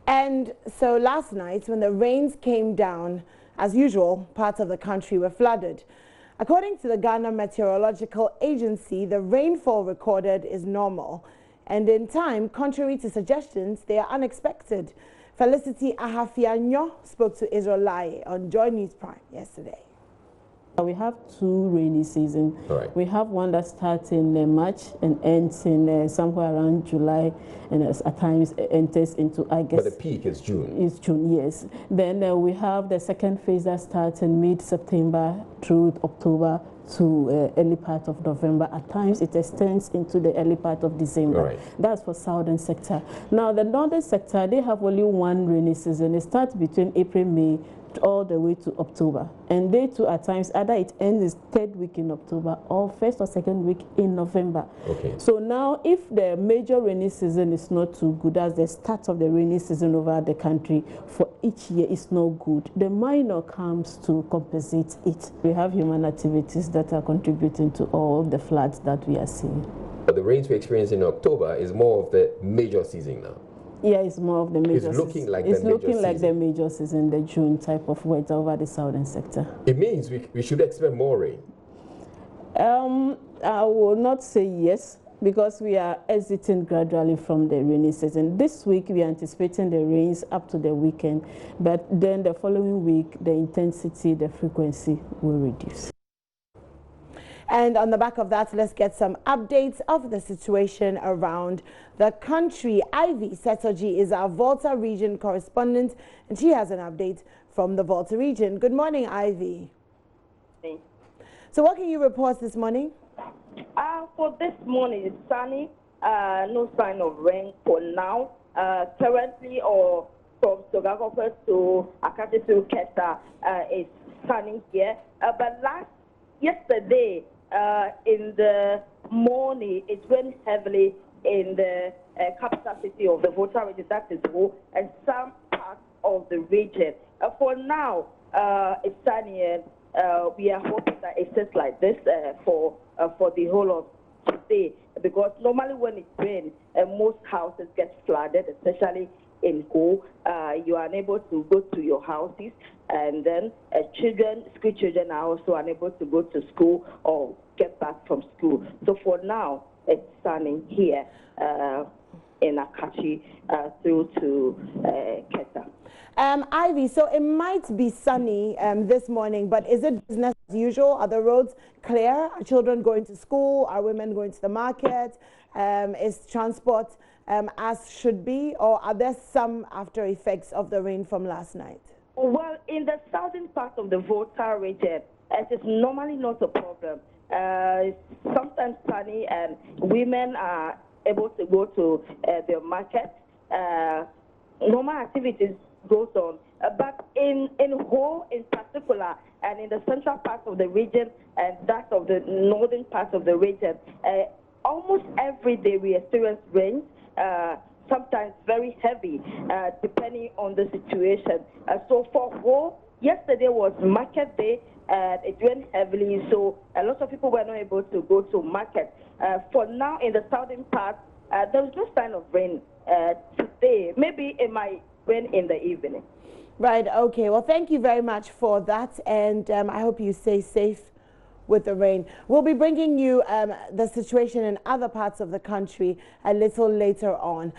And so last night, when the rains came down, as usual, parts of the country were flooded. According to the Ghana Meteorological Agency, the rainfall recorded is normal. And in time, contrary to suggestions, they are unexpected. Felicity Ahafianyo spoke to Israel Lai on JoyNews Prime yesterday. We have two rainy seasons. Right. We have one that starts in March and ends in somewhere around July, and at times enters into August. But the peak is June. It's June, yes. Then we have the second phase that starts in mid-September through October to early part of November. At times it extends into the early part of December. Right. That's for southern sector. Now the northern sector, they have only one rainy season. It starts between April, May, all the way to October, and they too at times either it ends third week in October or first or second week in November. Okay. So now if the major rainy season is not too good, as the start of the rainy season over the country for each year is not good, the minor comes to compensate it. We have human activities that are contributing to all the floods that we are seeing. But the rains we experience in October is more of the major season now. Yeah, it's more of the major season. It's looking like it's the major looking like season. the major season, the June type of weather over the southern sector. It means we should expect more rain. I will not say yes, because we are exiting gradually from the rainy season. This week we are anticipating the rains up to the weekend, but then the following week the intensity, the frequency will reduce. And on the back of that, let's get some updates of the situation around the country. Ivy Setoji is our Volta region correspondent, and she has an update from the Volta region. Good morning, Ivy. Hey. So what can you report this morning? For this morning, it's sunny. No sign of rain for now. Currently, or from Togago first to Akati to Keta, it's sunny here. But yesterday, in the morning, it rained heavily in the capital city of the Volta region, that is Ho, and some parts of the region. For now, it's sunny, and we are hoping that it stays like this for the whole of today, because normally when it rains, most houses get flooded, especially in Ho. You are unable to go to your houses, and then school children are also unable to go to school or get back from school. So for now, it's sunny here in Akachi through to Keta. Ivy, so it might be sunny this morning, but is it business as usual? Are the roads clear? Are children going to school? Are women going to the market? Is transport as should be, or are there some after effects of the rain from last night? Well, in the southern part of the Volta region, it is normally not a problem. Sometimes sunny, and women are able to go to their market. Normal activities goes on. But in Ho in particular, and in the central part of the region and that of the northern part of the region, almost every day we experience rain. Sometimes very heavy, depending on the situation. So for Ho, yesterday was market day, and it rained heavily, so a lot of people were not able to go to market. For now, in the southern part, there was no sign of rain today. Maybe it might rain in the evening. Right, okay. Well, thank you very much for that, and I hope you stay safe with the rain. We'll be bringing you the situation in other parts of the country a little later on.